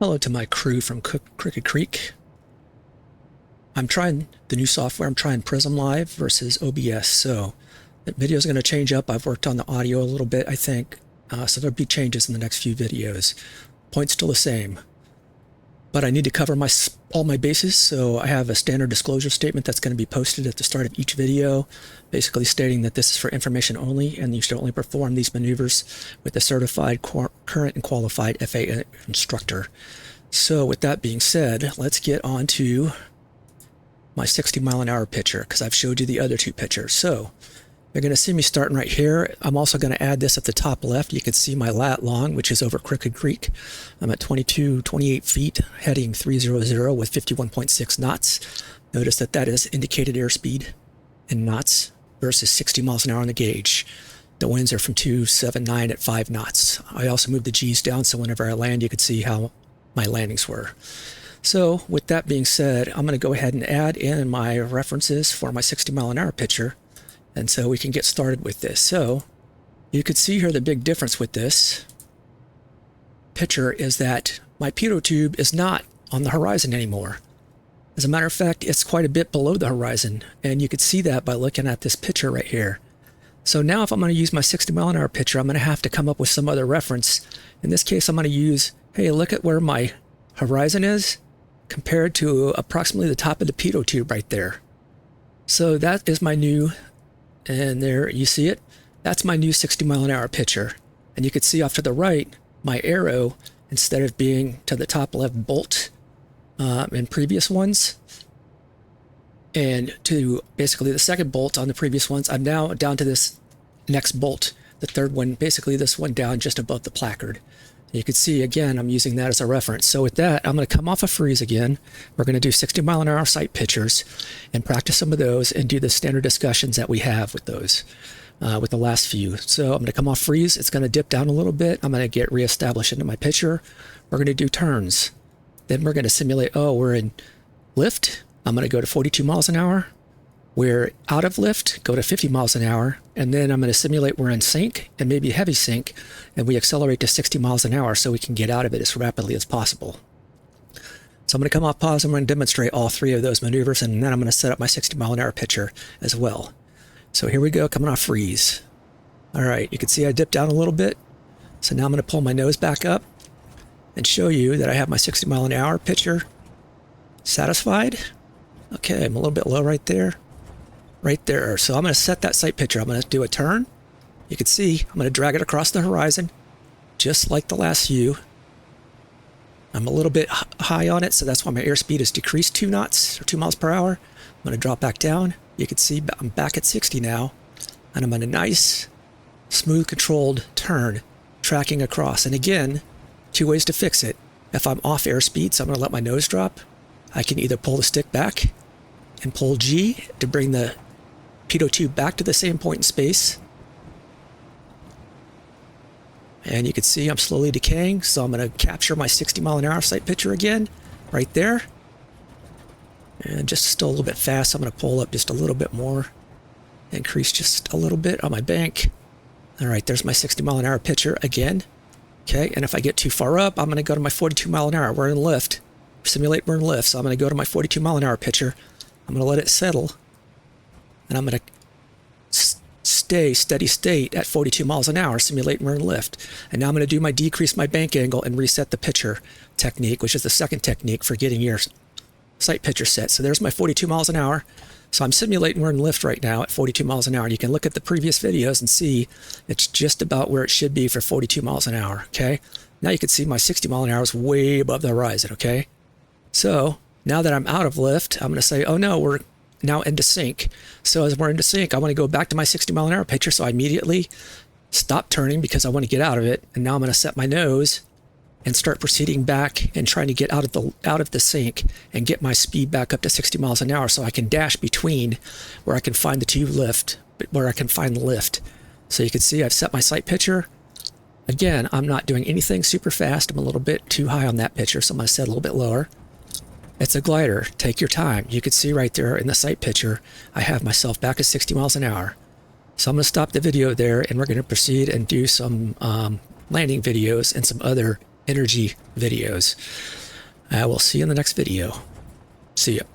Hello to my crew from Crooked Creek. I'm trying the new software. I'm trying Prism Live versus OBS. So the video is going to change up. I've worked on the audio a little bit, I think. So there'll be changes in the next few videos. Point's still the same. But I need to cover all my bases, so I have a standard disclosure statement that's going to be posted at the start of each video, basically stating that this is for information only, and you should only perform these maneuvers with a certified, current, and qualified FAA instructor. So with that being said, let's get on to my 60-mile-an-hour picture, because I've showed you the other two pictures. So you're going to see me starting right here. I'm also going to add this at the top left. You can see my lat long, which is over Crooked Creek. I'm at 28 feet, heading 300 with 51.6 knots. Notice that that is indicated airspeed in knots versus 60 miles an hour on the gauge. The winds are from 279 at 5 knots. I also moved the G's down so whenever I land, you could see how my landings were. So with that being said, I'm going to go ahead and add in my references for my 60-mile-an-hour picture. And so we can get started with this. So you could see here the big difference with this picture is that my pitot tube is not on the horizon anymore. As a matter of fact, it's quite a bit below the horizon. And you could see that by looking at this picture right here. So now if I'm going to use my 60-mile-an-hour picture, I'm going to have to come up with some other reference. In this case, I'm going to use, hey, look at where my horizon is compared to approximately the top of the pitot tube right there. So that is my new, and there you see it, that's my new 60-mile-an-hour picture. And you can see off to the right, my arrow, instead of being to the top left bolt in previous ones, and to basically the second bolt on the previous ones, I'm now down to this next bolt, the third one, basically this one down just above the placard. You can see, again, I'm using that as a reference. So with that, I'm going to come off a freeze again. We're going to do 60-mile-an-hour sight pictures and practice some of those and do the standard discussions that we have with those, with the last few. So I'm going to come off freeze. It's going to dip down a little bit. I'm going to get reestablished into my picture. We're going to do turns. Then we're going to simulate, oh, we're in lift. I'm going to go to 42 miles an hour. We're out of lift, go to 50 miles an hour, and then I'm going to simulate we're in sync and maybe heavy sync, and we accelerate to 60 miles an hour so we can get out of it as rapidly as possible. So I'm going to come off pause and I'm going to demonstrate all three of those maneuvers, and then I'm going to set up my 60-mile-an-hour picture as well. So here we go, coming off freeze. All right, you can see I dipped down a little bit. So now I'm going to pull my nose back up and show you that I have my 60-mile-an-hour picture satisfied. Okay, I'm a little bit low right there. Right there. So I'm going to set that sight picture. I'm going to do a turn. You can see I'm going to drag it across the horizon, just like the last few. I'm a little bit high on it, so that's why my airspeed is decreased 2 knots or 2 miles per hour. I'm going to drop back down. You can see I'm back at 60 now, and I'm on a nice, smooth, controlled turn, tracking across. And again, 2 ways to fix it. If I'm off airspeed, so I'm going to let my nose drop, I can either pull the stick back and pull G to bring the pitot tube back to the same point in space. And you can see I'm slowly decaying, so I'm going to capture my 60-mile-an-hour sight picture again, right there. And just still a little bit fast, I'm going to pull up just a little bit more, increase just a little bit on my bank. All right, there's my 60-mile-an-hour picture again. Okay, and if I get too far up, I'm going to go to my 42 mile an hour. We're in lift. Simulate we're in lift, so I'm going to go to my 42 mile an hour picture. I'm going to let it settle, and I'm going to stay steady state at 42 miles an hour, simulate we're in lift. And now I'm going to do my decrease my bank angle and reset the picture technique, which is the second technique for getting your sight picture set. So there's my 42 miles an hour. So I'm simulating we're in lift right now at 42 miles an hour. And you can look at the previous videos and see it's just about where it should be for 42 miles an hour, okay? Now you can see my 60 mile an hour is way above the horizon, okay? So now that I'm out of lift, I'm going to say, oh no, we're now into sync. So as we're into sync, I want to go back to my 60-mile-an-hour picture. So I immediately stop turning because I want to get out of it. And now I'm going to set my nose and start proceeding back and trying to get out of the sync and get my speed back up to 60 miles an hour so I can dash between where I can find the tube lift, where I can find the lift. So you can see I've set my sight picture. Again, I'm not doing anything super fast. I'm a little bit too high on that picture, so I'm going to set a little bit lower. It's a glider. Take your time. You can see right there in the sight picture, I have myself back at 60 miles an hour. So I'm going to stop the video there, and we're going to proceed and do some landing videos and some other energy videos. I will see you in the next video. See ya.